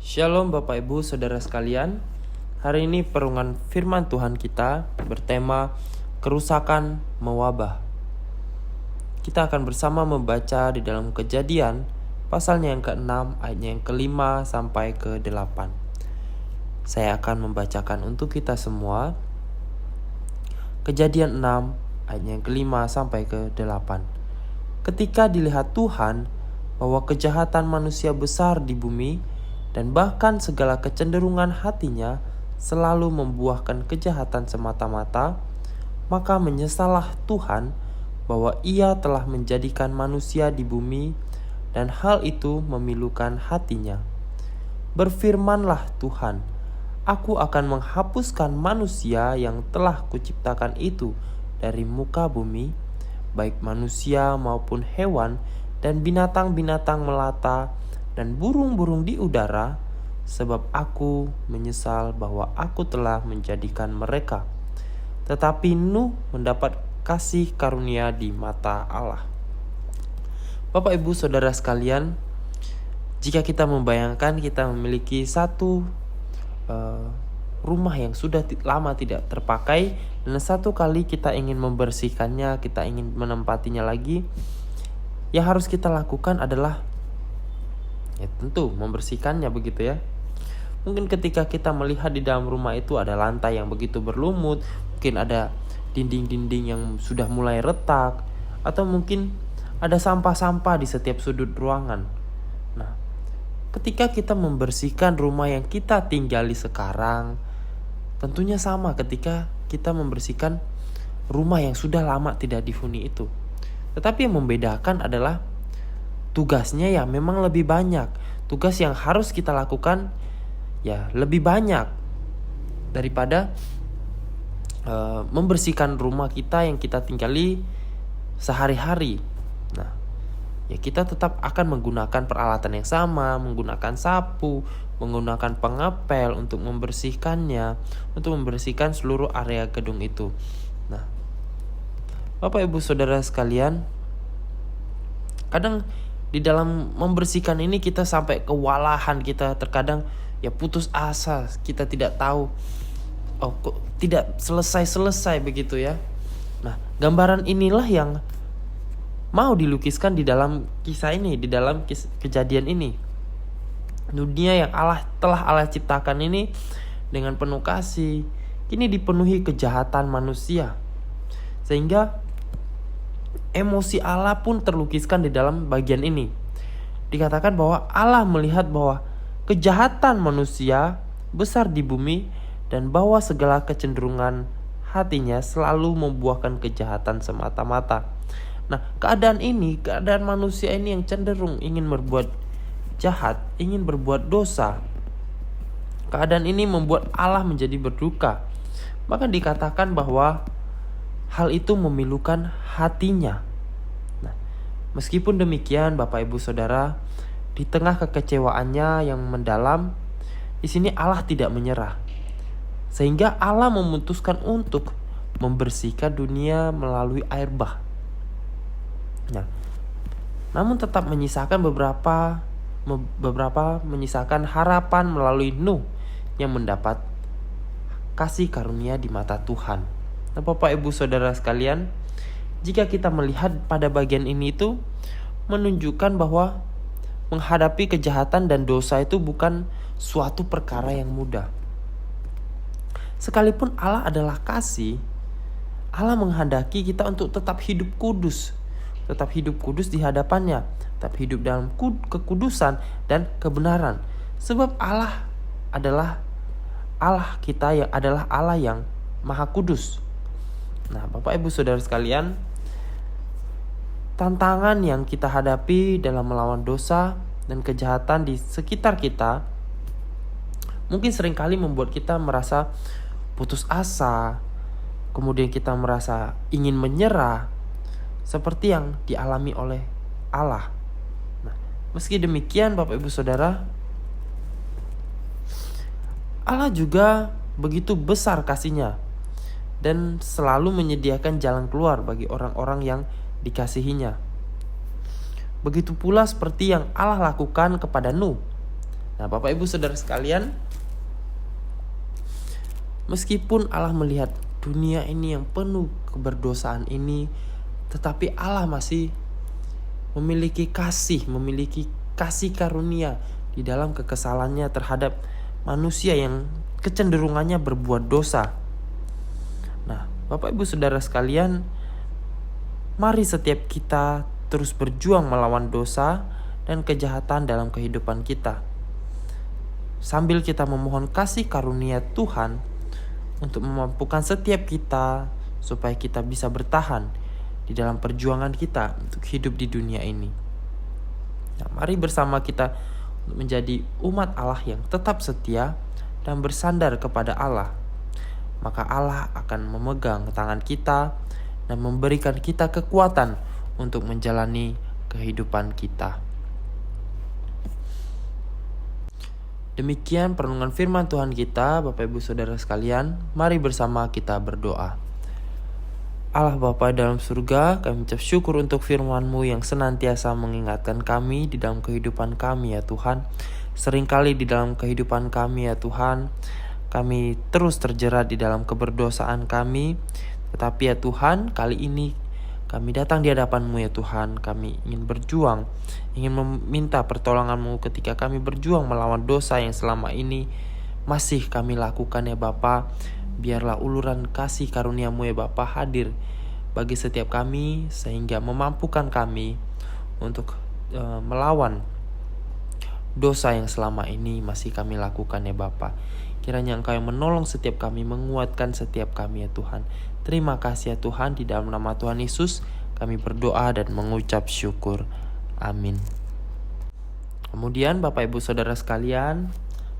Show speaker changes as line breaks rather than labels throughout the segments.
Shalom Bapak Ibu Saudara sekalian. Hari ini perungan firman Tuhan kita bertema kerusakan mewabah. Kita akan bersama membaca di dalam Kejadian pasalnya yang ke-6 ayatnya yang ke-5 sampai ke-8. Saya akan membacakan untuk kita semua. Kejadian 6 ayatnya yang ke-5 sampai ke-8. Ketika dilihat Tuhan bahwa kejahatan manusia besar di bumi dan bahkan segala kecenderungan hatinya selalu membuahkan kejahatan semata-mata, maka menyesallah Tuhan bahwa Ia telah menjadikan manusia di bumi dan hal itu memilukan hatinya. Berfirmanlah Tuhan, Aku akan menghapuskan manusia yang telah kuciptakan itu dari muka bumi, baik manusia maupun hewan dan binatang-binatang melata dan burung-burung di udara, sebab aku menyesal bahwa aku telah menjadikan mereka. Tetapi Nuh mendapat kasih karunia di mata Allah. Bapak Ibu Saudara sekalian, jika kita membayangkan kita memiliki satu rumah yang sudah lama tidak terpakai, dan satu kali kita ingin membersihkannya, kita ingin menempatinya lagi, yang harus kita lakukan adalah tentu membersihkannya, begitu ya. Mungkin ketika kita melihat di dalam rumah itu ada lantai yang begitu berlumut, mungkin ada dinding-dinding yang sudah mulai retak, atau mungkin ada sampah-sampah di setiap sudut ruangan. Nah, ketika kita membersihkan rumah yang kita tinggali sekarang, tentunya sama ketika kita membersihkan rumah yang sudah lama tidak dihuni itu. Tetapi yang membedakan adalah tugasnya yang memang lebih banyak. Tugas yang harus kita lakukan ya lebih banyak daripada membersihkan rumah kita yang kita tinggali sehari-hari. Nah, ya kita tetap akan menggunakan peralatan yang sama, menggunakan sapu, menggunakan pengepel untuk membersihkannya, untuk membersihkan seluruh area gedung itu. Nah, Bapak Ibu Saudara sekalian, kadang di dalam membersihkan ini kita sampai kewalahan, kita terkadang ya putus asa, kita tidak tahu kok tidak selesai begitu ya. Nah, gambaran inilah yang mau dilukiskan di dalam kisah ini, di dalam kejadian ini. Dunia yang telah Allah ciptakan ini dengan penuh kasih, kini dipenuhi kejahatan manusia. Sehingga emosi Allah pun terlukiskan di dalam bagian ini. Dikatakan bahwa Allah melihat bahwa kejahatan manusia besar di bumi dan bahwa segala kecenderungan hatinya selalu membuahkan kejahatan semata-mata. Nah, keadaan manusia ini yang cenderung ingin berbuat jahat, ingin berbuat dosa. Keadaan ini membuat Allah menjadi berduka. Maka dikatakan bahwa hal itu memilukan hatinya. Nah, meskipun demikian Bapak Ibu Saudara, di tengah kekecewaannya yang mendalam, di sini Allah tidak menyerah. Sehingga Allah memutuskan untuk membersihkan dunia melalui air bah. Nah, namun tetap menyisakan beberapa menyisakan harapan melalui Nuh yang mendapat kasih karunia di mata Tuhan. Nah, Bapak Ibu Saudara sekalian, jika kita melihat pada bagian ini itu menunjukkan bahwa menghadapi kejahatan dan dosa itu bukan suatu perkara yang mudah. Sekalipun Allah adalah kasih, Allah menghendaki kita untuk tetap hidup kudus di hadapannya, tetap hidup dalam kekudusan dan kebenaran. Sebab Allah adalah Allah kita yang adalah Allah yang Maha Kudus. Nah, Bapak Ibu Saudara sekalian, tantangan yang kita hadapi dalam melawan dosa dan kejahatan di sekitar kita mungkin seringkali membuat kita merasa putus asa, kemudian kita merasa ingin menyerah, seperti yang dialami oleh Allah. Nah, meski demikian Bapak Ibu Saudara, Allah juga begitu besar kasih-Nya dan selalu menyediakan jalan keluar bagi orang-orang yang dikasihinya. Begitu pula seperti yang Allah lakukan kepada Nuh. Nah, Bapak Ibu Saudara sekalian, meskipun Allah melihat dunia ini yang penuh keberdosaan ini, tetapi Allah masih memiliki kasih karunia di dalam kekesalannya terhadap manusia yang kecenderungannya berbuat dosa. Nah, Bapak Ibu Saudara sekalian, mari setiap kita terus berjuang melawan dosa dan kejahatan dalam kehidupan kita, sambil kita memohon kasih karunia Tuhan untuk memampukan setiap kita supaya kita bisa bertahan di dalam perjuangan kita untuk hidup di dunia ini. Nah, mari bersama kita untuk menjadi umat Allah yang tetap setia dan bersandar kepada Allah. Maka Allah akan memegang tangan kita dan memberikan kita kekuatan untuk menjalani kehidupan kita. Demikian perenungan firman Tuhan kita, Bapak Ibu Saudara sekalian. Mari bersama kita berdoa. Allah Bapa dalam surga, kami ucap syukur untuk firman-Mu yang senantiasa mengingatkan kami di dalam kehidupan kami ya Tuhan. Seringkali di dalam kehidupan kami ya Tuhan, kami terus terjerat di dalam keberdosaan kami. Tetapi ya Tuhan, kali ini kami datang di hadapan-Mu ya Tuhan. Kami ingin berjuang, ingin meminta pertolongan-Mu ketika kami berjuang melawan dosa yang selama ini masih kami lakukan ya Bapa. Biarlah uluran kasih karunia-Mu ya Bapa hadir bagi setiap kami, sehingga memampukan kami untuk melawan dosa yang selama ini masih kami lakukan ya Bapa. Kiranya Engkau yang menolong setiap kami, menguatkan setiap kami ya Tuhan. Terima kasih ya Tuhan, di dalam nama Tuhan Yesus kami berdoa dan mengucap syukur. Amin. Kemudian Bapak Ibu Saudara sekalian,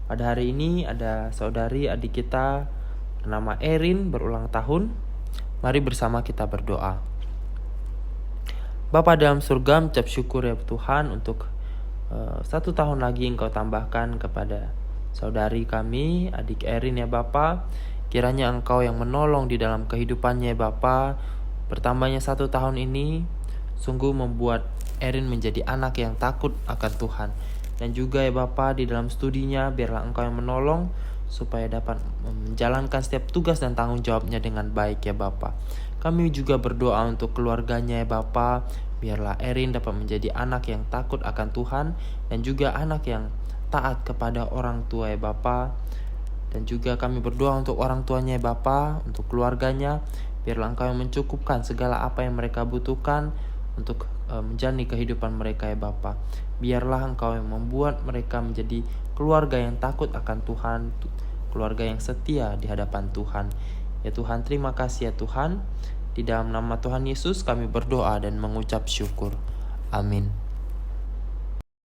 pada hari ini ada saudari adik kita bernama Erin berulang tahun. Mari bersama kita berdoa. Bapa dalam surga, mengucap syukur ya Tuhan untuk 1 tahun lagi Engkau tambahkan kepada saudari kami, adik Erin ya Bapa. Kiranya Engkau yang menolong di dalam kehidupannya ya Bapa. Bertambahnya 1 tahun ini sungguh membuat Erin menjadi anak yang takut akan Tuhan. Dan juga ya Bapa, di dalam studinya biarlah Engkau yang menolong supaya dapat menjalankan setiap tugas dan tanggung jawabnya dengan baik ya Bapa. Kami juga berdoa untuk keluarganya ya Bapa. Biarlah Erin dapat menjadi anak yang takut akan Tuhan dan juga anak yang taat kepada orang tua ya Bapa. Dan juga kami berdoa untuk orang tuanya ya Bapa, untuk keluarganya. Biarlah Engkau yang mencukupkan segala apa yang mereka butuhkan untuk menjalani kehidupan mereka ya Bapa. Biarlah Engkau yang membuat mereka menjadi keluarga yang takut akan Tuhan, keluarga yang setia di hadapan Tuhan. Ya Tuhan, terima kasih ya Tuhan. Di dalam nama Tuhan Yesus kami berdoa dan mengucap syukur. Amin.